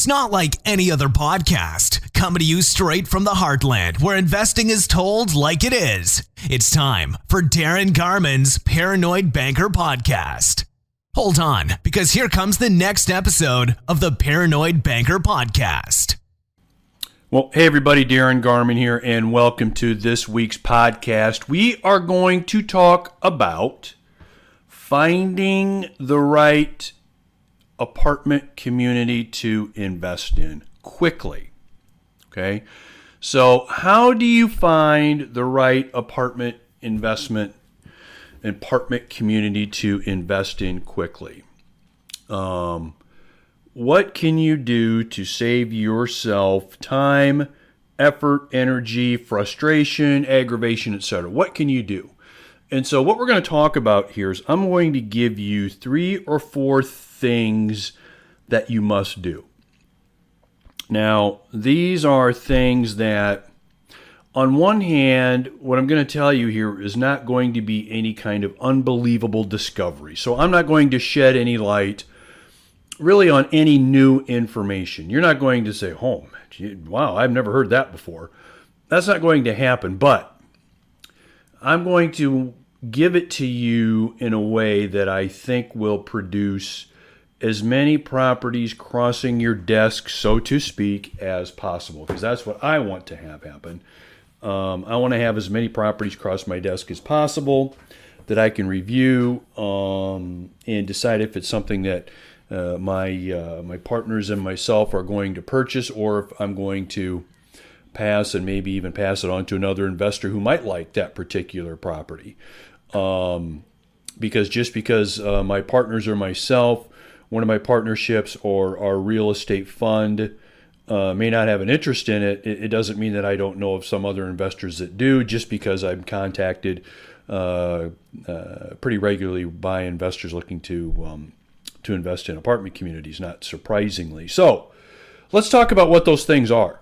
not like any other podcast, coming to you straight from the heartland where investing is told like it is. It's time for Darren Garman's Paranoid Banker Podcast. Hold on, because here comes the next episode of the Paranoid Banker Podcast. Well, hey everybody, Darren Garman here, and welcome to this week's podcast. We are going to talk about finding the right apartment community to invest in quickly. Okay, so how do you find the right apartment community to invest in quickly? What can you do to save yourself time, effort, energy, frustration, aggravation, etc.? What can you do? And so what we're going to talk about here is I'm going to give you 3 or 4 things that you must do. Now, these are things that, on one hand, what I'm going to tell you here is not going to be any kind of unbelievable discovery. So I'm not going to shed any light really on any new information. You're not going to say, oh, wow, I've never heard that before. That's not going to happen, but I'm going to give it to you in a way that I think will produce as many properties crossing your desk, so to speak, as possible, because that's what I want to have happen. I want to have as many properties cross my desk as possible that I can review and decide if it's something that my partners and myself are going to purchase, or if I'm going to pass and maybe even pass it on to another investor who might like that particular property. Because my partners or myself, one of my partnerships or our real estate fund may not have an interest in it, it doesn't mean that I don't know of some other investors that do, just because I'm contacted pretty regularly by investors looking to invest in apartment communities, not surprisingly. So let's talk about what those things are.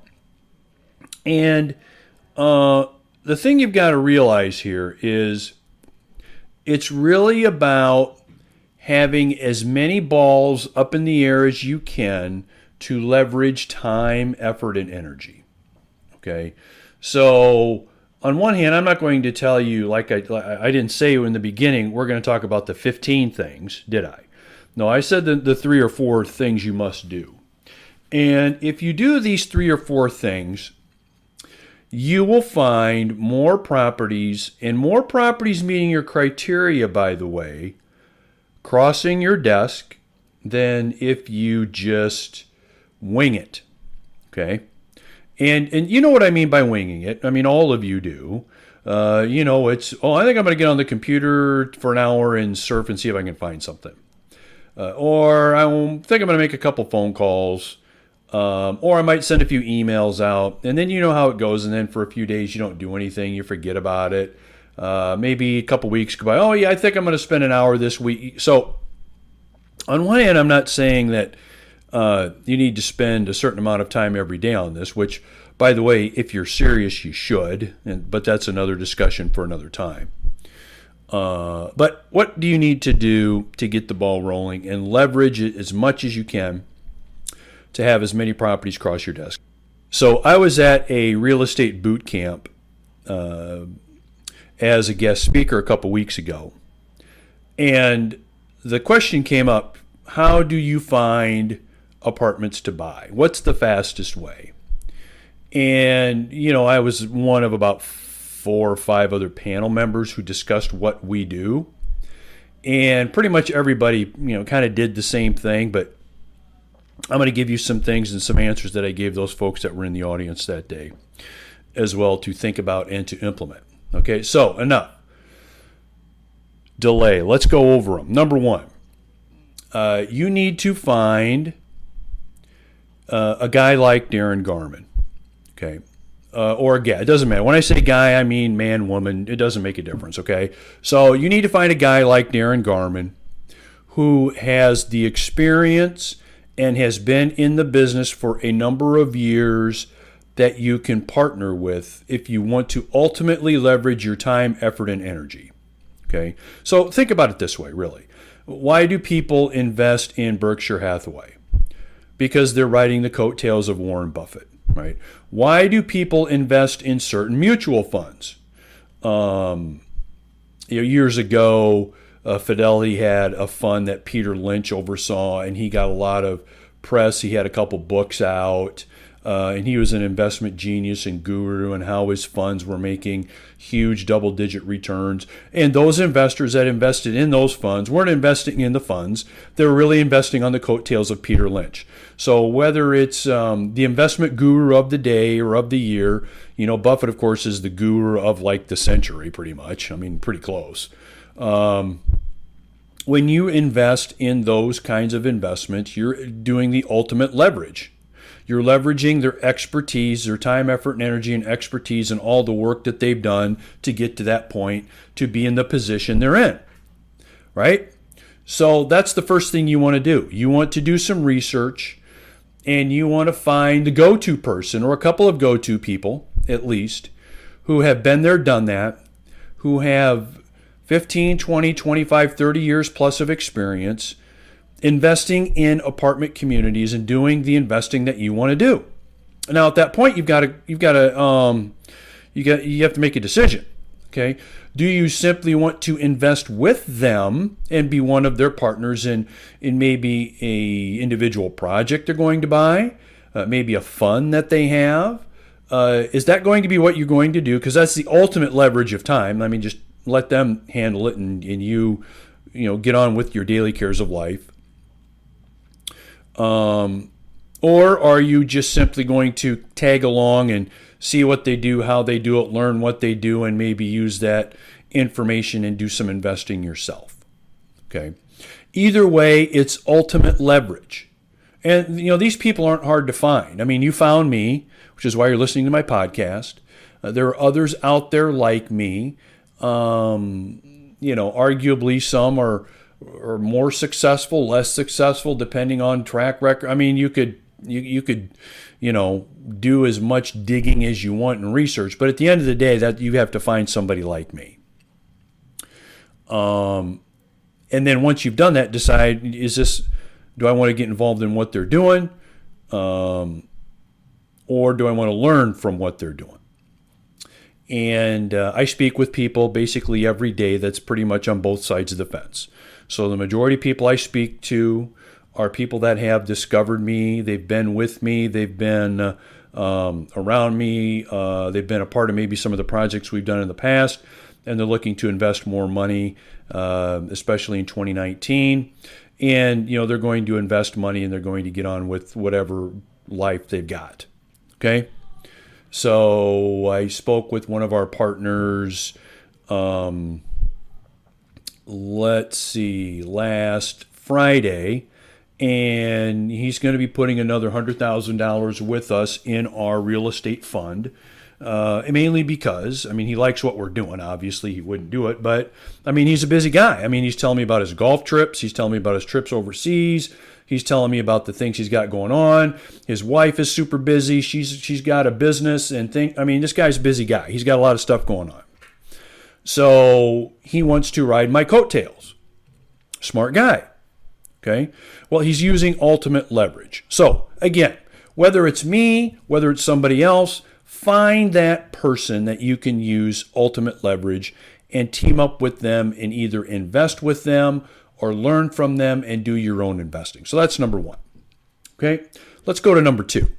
And the thing you've got to realize here is it's really about having as many balls up in the air as you can to leverage time, effort, and energy. Okay? So on one hand, I'm not going to tell you, like I didn't say in the beginning, we're going to talk about the 15 things, did I? No, I said the 3 or 4 things you must do. And if you do these 3 or 4 things, you will find more properties, and more properties meeting your criteria, by the way, crossing your desk than if you just wing it. Okay? And you know what I mean by winging it. I mean, all of you do. I think I'm going to get on the computer for an hour and surf and see if I can find something. Or I think I'm going to make a couple phone calls. Or I might send a few emails out, and then you know how it goes, and then for a few days you don't do anything, you forget about it. Maybe a couple weeks go by, oh yeah, I think I'm going to spend an hour this week. So on one hand, I'm not saying that you need to spend a certain amount of time every day on this, which, by the way, if you're serious, you should, but that's another discussion for another time. But what do you need to do to get the ball rolling and leverage it as much as you can to have as many properties cross your desk? So I was at a real estate boot camp as a guest speaker a couple weeks ago. And the question came up, how do you find apartments to buy? What's the fastest way? And, I was one of about 4 or 5 other panel members who discussed what we do. And pretty much everybody, kind of did the same thing, but I'm going to give you some things and some answers that I gave those folks that were in the audience that day as well to think about and to implement. Okay, so enough. Delay. Let's go over them. Number 1, you need to find a guy like Darren Garman. Okay, or a guy. It doesn't matter. When I say guy, I mean man, woman. It doesn't make a difference. Okay, so you need to find a guy like Darren Garman who has the experience and has been in the business for a number of years that you can partner with if you want to ultimately leverage your time, effort, and energy. Okay, so think about it this way, really. Why do people invest in Berkshire Hathaway? Because they're riding the coattails of Warren Buffett, right? Why do people invest in certain mutual funds? Years ago, Fidelity had a fund that Peter Lynch oversaw, and he got a lot of press. He had a couple books out, and he was an investment genius and guru, and how his funds were making huge double-digit returns. And those investors that invested in those funds weren't investing in the funds. They were really investing on the coattails of Peter Lynch. So whether it's the investment guru of the day or of the year, Buffett, of course, is the guru of like the century, pretty much. I mean, pretty close. When you invest in those kinds of investments, you're doing the ultimate leverage. You're leveraging their expertise, their time, effort, and energy and expertise and all the work that they've done to get to that point, to be in the position they're in, right? So that's the first thing you want to do. You want to do some research, and you want to find the go-to person or a couple of go-to people, at least, who have been there, done that, who have 15, 20, 25, 30 years plus of experience investing in apartment communities and doing the investing that you want to do. Now, at that point, you have to make a decision. Okay, do you simply want to invest with them and be one of their partners in maybe a individual project they're going to buy, maybe a fund that they have? Is that going to be what you're going to do? Because that's the ultimate leverage of time. I mean, just let them handle it, and you get on with your daily cares of life. Or are you just simply going to tag along and see what they do, how they do it, learn what they do, and maybe use that information and do some investing yourself? Okay. Either way, it's ultimate leverage. And, these people aren't hard to find. I mean, you found me, which is why you're listening to my podcast. There are others out there like me. Arguably some are more successful, less successful, depending on track record. I mean, you could do as much digging as you want in research, but at the end of the day, that you have to find somebody like me. And then once you've done that, decide, do I want to get involved in what they're doing? Or do I want to learn from what they're doing? And I speak with people basically every day that's pretty much on both sides of the fence. So the majority of people I speak to are people that have discovered me. They've been with me. They've been around me. They've been a part of maybe some of the projects we've done in the past, and they're looking to invest more money, especially in 2019. And, they're going to invest money, and they're going to get on with whatever life they've got. Okay? So I spoke with one of our partners, last Friday, and he's going to be putting another $100,000 with us in our real estate fund, mainly because, he likes what we're doing. Obviously, he wouldn't do it, but, he's a busy guy. He's telling me about his golf trips. He's telling me about his trips overseas. He's telling me about the things he's got going on. His wife is super busy. She's got a business and this guy's a busy guy. He's got a lot of stuff going on. So he wants to ride my coattails. Smart guy. Okay. Well, he's using ultimate leverage. So again, whether it's me, whether it's somebody else, find that person that you can use ultimate leverage and team up with them and either invest with them or learn from them and do your own investing. So that's number one. Okay, let's go to number two.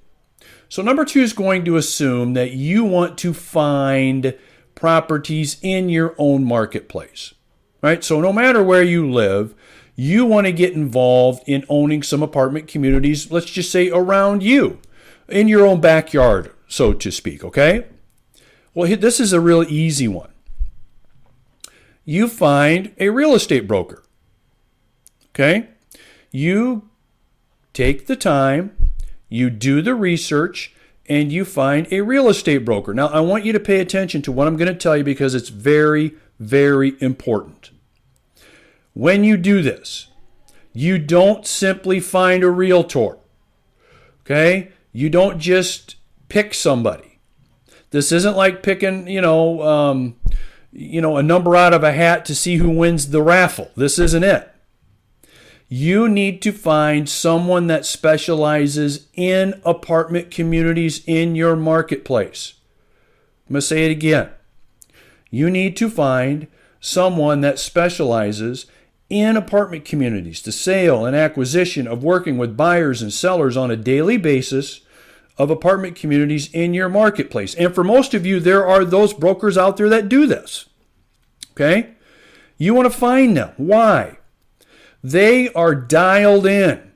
So number two is going to assume that you want to find properties in your own marketplace, right? So no matter where you live, you want to get involved in owning some apartment communities, let's just say around you, in your own backyard, so to speak, okay? Well, this is a real easy one. You find a real estate broker. Okay, you take the time, you do the research, and you find a real estate broker. Now, I want you to pay attention to what I'm going to tell you because it's very, very important. When you do this, you don't simply find a realtor. Okay, you don't just pick somebody. This isn't like picking, a number out of a hat to see who wins the raffle. This isn't it. You need to find someone that specializes in apartment communities in your marketplace. I'm going to say it again. You need to find someone that specializes in apartment communities, the sale and acquisition of working with buyers and sellers on a daily basis of apartment communities in your marketplace. And for most of you, there are those brokers out there that do this. Okay? You want to find them. Why? They are dialed in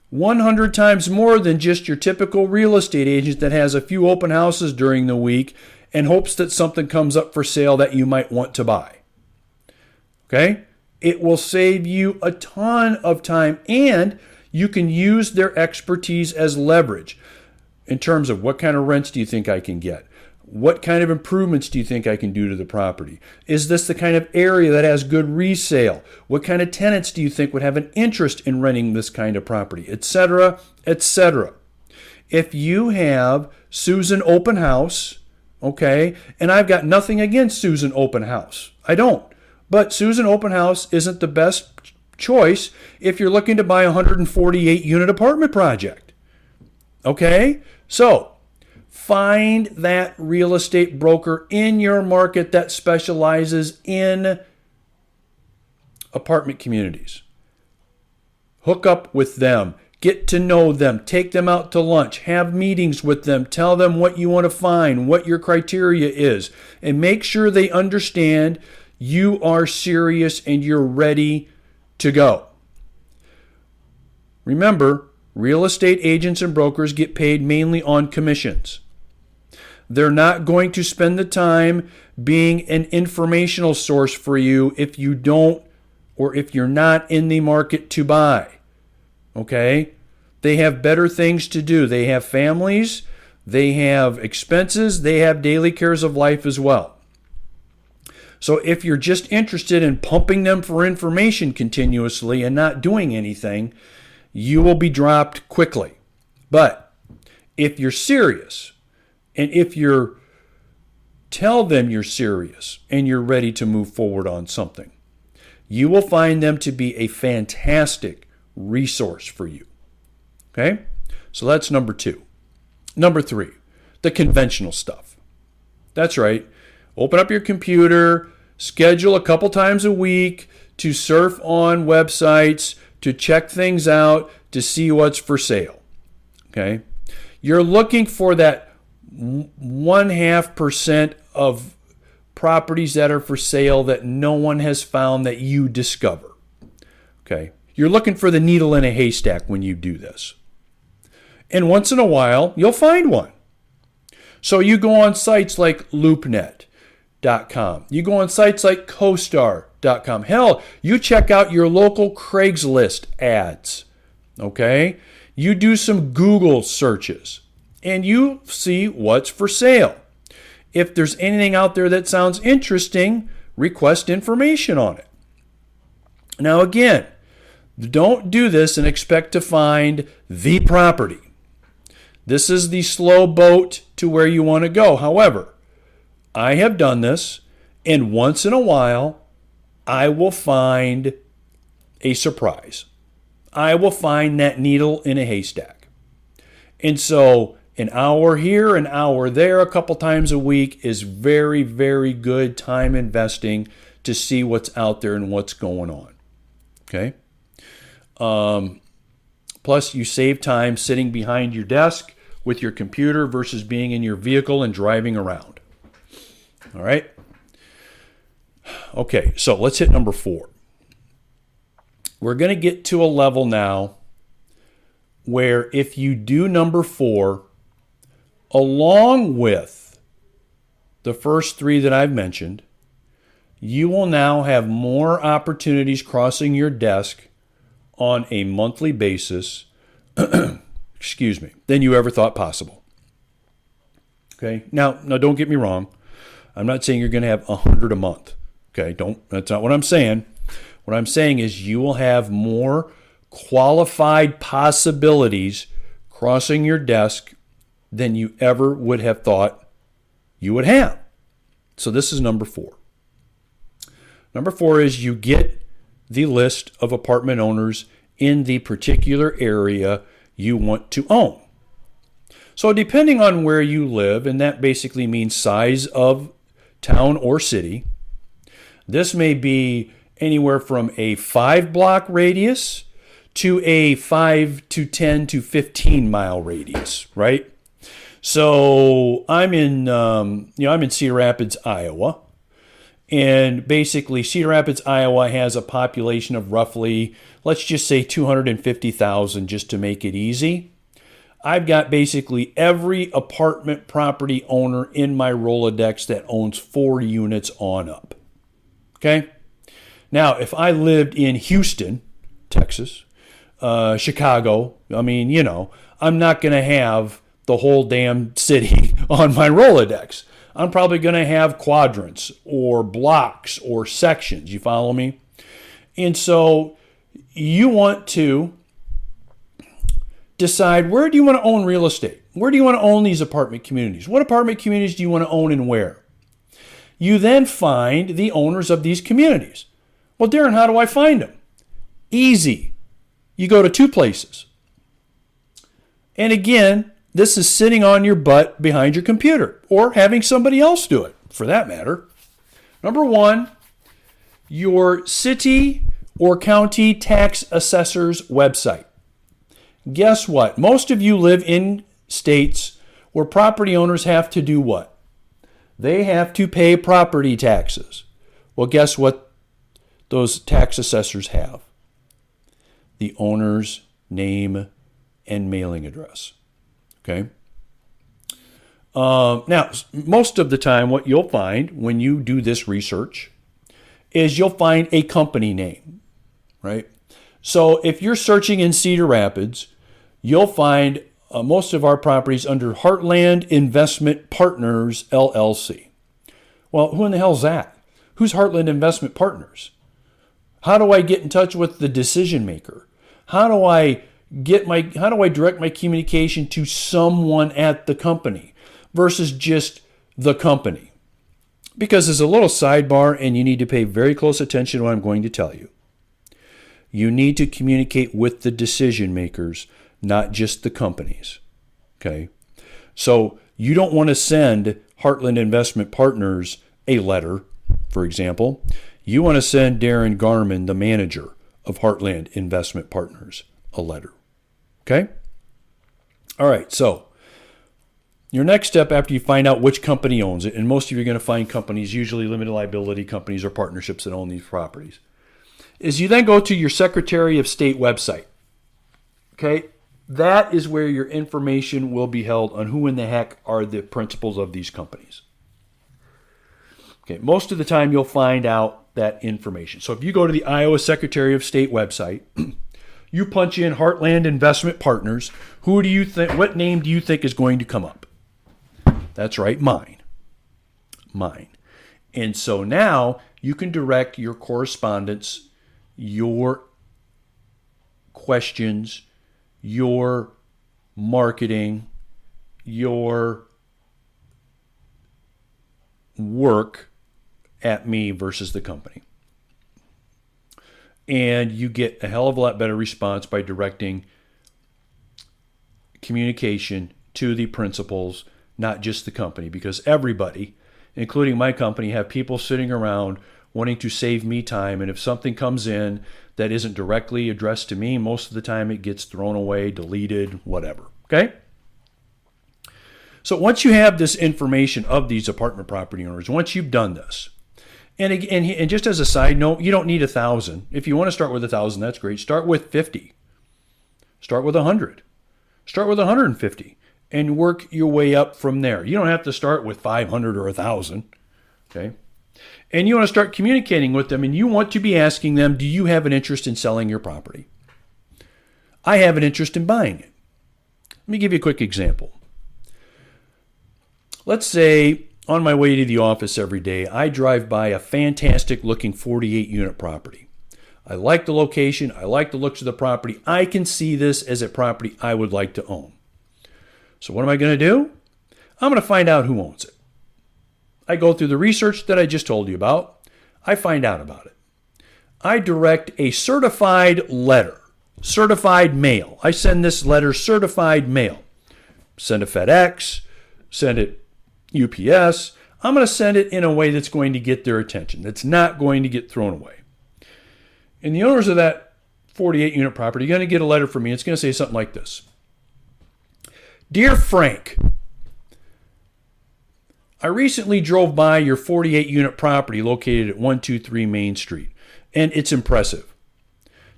100 times more than just your typical real estate agent that has a few open houses during the week and hopes that something comes up for sale that you might want to buy. Okay? It will save you a ton of time, and you can use their expertise as leverage in terms of what kind of rents do you think I can get? What kind of improvements do you think I can do to the property? Is this the kind of area that has good resale? What kind of tenants do you think would have an interest in renting this kind of property, etc., etc.? If you have Susan Open House, okay, and I've got nothing against Susan Open House. I don't. But Susan Open House isn't the best choice if you're looking to buy a 148 unit apartment project. Okay? So, find that real estate broker in your market that specializes in apartment communities. Hook up with them. Get to know them. Take them out to lunch. Have meetings with them. Tell them what you want to find, what your criteria is, and make sure they understand you are serious and you're ready to go. Remember, real estate agents and brokers get paid mainly on commissions. They're not going to spend the time being an informational source for you if you don't, or if you're not in the market to buy. Okay? They have better things to do. They have families, they have expenses, they have daily cares of life as well. So if you're just interested in pumping them for information continuously and not doing anything, you will be dropped quickly. But if you're serious, and if you tell them you're serious and you're ready to move forward on something, you will find them to be a fantastic resource for you. Okay? So that's number 2. Number 3, the conventional stuff. That's right. Open up your computer, schedule a couple times a week to surf on websites, to check things out, to see what's for sale. Okay? You're looking for that 0.5% of properties that are for sale that no one has found that you discover. Okay? You're looking for the needle in a haystack when you do this. And once in a while, you'll find one. So you go on sites like LoopNet.com. You go on sites like CoStar.com. Hell, you check out your local Craigslist ads. Okay? You do some Google searches and you see what's for sale. If there's anything out there that sounds interesting, request information on it. Now again, don't do this and expect to find the property. This is the slow boat to where you want to go. However, I have done this, and once in a while, I will find a surprise. I will find that needle in a haystack. And so an hour here, an hour there, a couple times a week is very, very good time investing to see what's out there and what's going on. Okay? Plus, you save time sitting behind your desk with your computer versus being in your vehicle and driving around. All right? Okay, so let's hit number 4. We're going to get to a level now where if you do number 4, along with the first 3 that I've mentioned, you will now have more opportunities crossing your desk on a monthly basis than you ever thought possible. Okay? Now don't get me wrong. I'm not saying you're going to have 100 a month. Okay? That's not what I'm saying. What I'm saying is you will have more qualified possibilities crossing your desk than you ever would have thought you would have. So this is number 4. Number 4 is you get the list of apartment owners in the particular area you want to own. So depending on where you live, and that basically means size of town or city, this may be anywhere from a 5-block radius to a 5 to 10 to 15 mile radius, right? So I'm in Cedar Rapids, Iowa, and basically Cedar Rapids, Iowa has a population of roughly, let's just say 250,000, just to make it easy. I've got basically every apartment property owner in my Rolodex that owns 4 units on up. Okay? Now, if I lived in Houston, Texas, Chicago, I'm not going to have the whole damn city on my Rolodex. I'm probably going to have quadrants or blocks or sections. You follow me? And so you want to decide, where do you want to own real estate? Where do you want to own these apartment communities? What apartment communities do you want to own and where? You then find the owners of these communities. Well, Darren, how do I find them? Easy. You go to 2 places. And again, this is sitting on your butt behind your computer or having somebody else do it, for that matter. Number 1, your city or county tax assessor's website. Guess what? Most of you live in states where property owners have to do what? They have to pay property taxes. Well, guess what those tax assessors have? The owner's name and mailing address. Okay? Now, most of the time, what you'll find when you do this research is you'll find a company name, right? So if you're searching in Cedar Rapids, you'll find most of our properties under Heartland Investment Partners, LLC. Well, who in the hell's that? Who's Heartland Investment Partners? How do I get in touch with the decision maker? How do I direct my communication to someone at the company versus just the company? Because there's a little sidebar, and you need to pay very close attention to what I'm going to tell you. You need to communicate with the decision makers, not just the companies. Okay? So you don't want to send Heartland Investment Partners a letter, for example. You want to send Darren Garman, the manager of Heartland Investment Partners, a letter. Okay? All right, so your next step after you find out which company owns it, and most of you are going to find companies, usually limited liability companies or partnerships that own these properties, is you then go to your Secretary of State website. Okay? That is where your information will be held on who in the heck are the principals of these companies. Okay, most of the time you'll find out that information. So if you go to the Iowa Secretary of State website, you punch in Heartland Investment Partners, what name do you think is going to come up? That's right, mine. And so now you can direct your correspondence, your questions, your marketing, your work at me versus the company. And you get a hell of a lot better response by directing communication to the principals, not just the company, because everybody, including my company, have people sitting around wanting to save me time. And if something comes in that isn't directly addressed to me, most of the time it gets thrown away, deleted, whatever. Okay? So once you have this information of these apartment property owners, once you've done this, and just as a side note, you don't need 1,000. If you want to start with 1,000, that's great. Start with 50. Start with 100. Start with 150 and work your way up from there. You don't have to start with 500 or 1,000. Okay? And you want to start communicating with them, and you want to be asking them, do you have an interest in selling your property? I have an interest in buying it. Let me give you a quick example. Let's say on my way to the office every day, I drive by a fantastic looking 48 unit property. I like the location. I like the looks of the property. I can see this as a property I would like to own. So what am I going to do? I'm going to find out who owns it. I go through the research that I just told you about. I find out about it. I direct a certified letter, certified mail. I send this letter certified mail. Send it FedEx, send it UPS. I'm going to send it in a way that's going to get their attention, that's not going to get thrown away. And the owners of that 48-unit property are going to get a letter from me. It's going to say something like this. Dear Frank, I recently drove by your 48-unit property located at 123 Main Street, and it's impressive.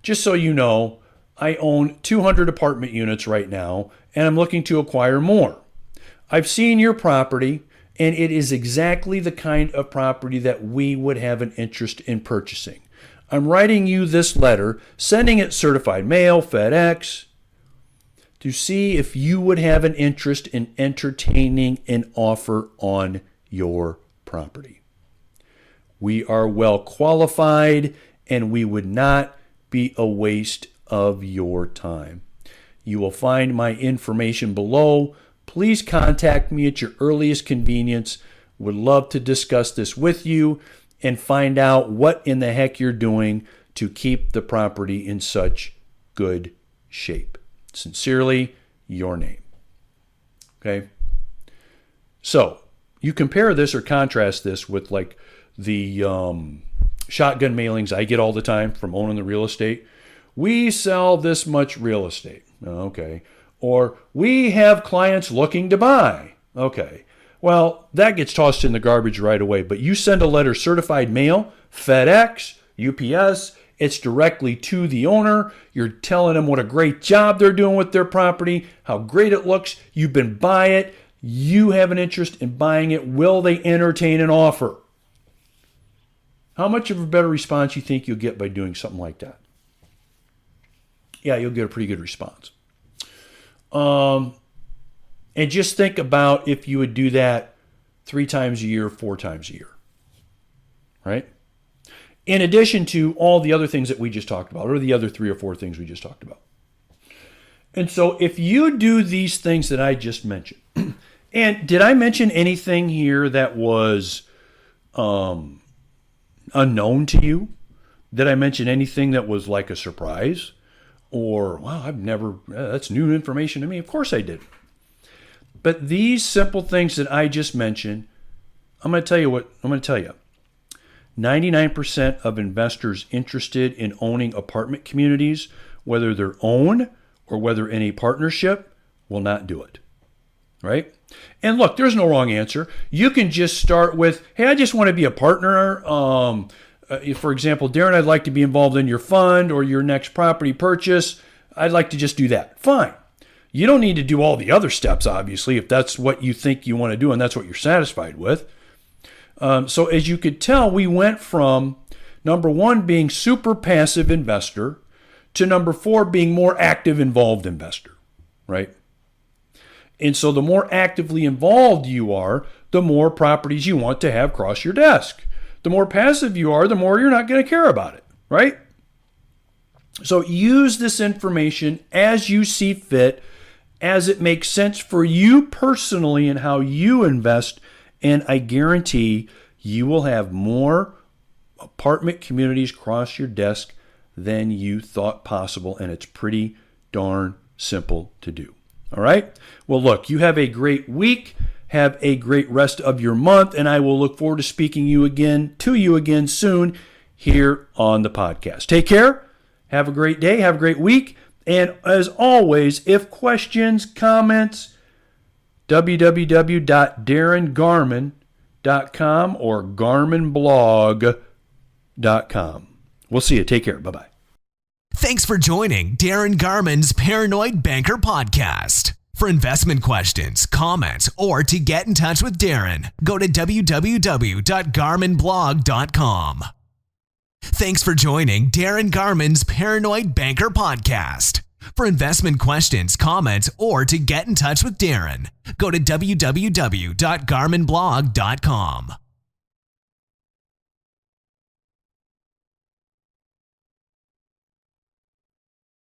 Just so you know, I own 200 apartment units right now, and I'm looking to acquire more. I've seen your property, and it is exactly the kind of property that we would have an interest in purchasing. I'm writing you this letter, sending it certified mail, FedEx, to see if you would have an interest in entertaining an offer on your property. We are well qualified, and we would not be a waste of your time. You will find my information below. Please contact me at your earliest convenience. Would love to discuss this with you and find out what in the heck you're doing to keep the property in such good shape. Sincerely, your name. Okay? So, you compare this or contrast this with like the shotgun mailings I get all the time from owning the real estate. We sell this much real estate. Okay. Or we have clients looking to buy. Okay. Well, that gets tossed in the garbage right away. But you send a letter certified mail, FedEx, UPS, it's directly to the owner. You're telling them what a great job they're doing with their property, how great it looks. You've been by it. You have an interest in buying it. Will they entertain an offer? How much of a better response you think you'll get by doing something like that? Yeah, you'll get a pretty good response. And just think about if you would do that 3 times a year, 4 times a year, right? In addition to all the other things that we just talked about, or the other 3 or 4 things we just talked about. And so if you do these things that I just mentioned, and did I mention anything here that was unknown to you? Did I mention anything that was like a surprise? Or, wow, that's new information to me. Of course I did. But these simple things that I just mentioned, I'm going to tell you. 99% of investors interested in owning apartment communities, whether they're own or whether in a partnership, will not do it. Right? And look, there's no wrong answer. You can just start with, hey, I just want to be a partner. For example, Darren, I'd like to be involved in your fund or your next property purchase. I'd like to just do that. Fine. You don't need to do all the other steps, obviously, if that's what you think you want to do and that's what you're satisfied with. So as you could tell, we went from number 1 being super passive investor to number 4 being more active involved investor, right? And so the more actively involved you are, the more properties you want to have cross your desk. The more passive you are, the more you're not going to care about it, right? So use this information as you see fit, as it makes sense for you personally and how you invest, and I guarantee you will have more apartment communities cross your desk than you thought possible, and it's pretty darn simple to do. All right? Well, look, you have a great week. Have a great rest of your month, and I will look forward to speaking to you again soon here on the podcast. Take care. Have a great day. Have a great week. And as always, if questions, comments, www.darrengarman.com or garmanblog.com. We'll see you. Take care. Bye-bye. Thanks for joining Darin Garman's Paranoid Banker Podcast. For investment questions, comments, or to get in touch with Darren, go to www.garmanblog.com. Thanks for joining Darin Garman's Paranoid Banker Podcast. For investment questions, comments, or to get in touch with Darren, go to www.garmanblog.com.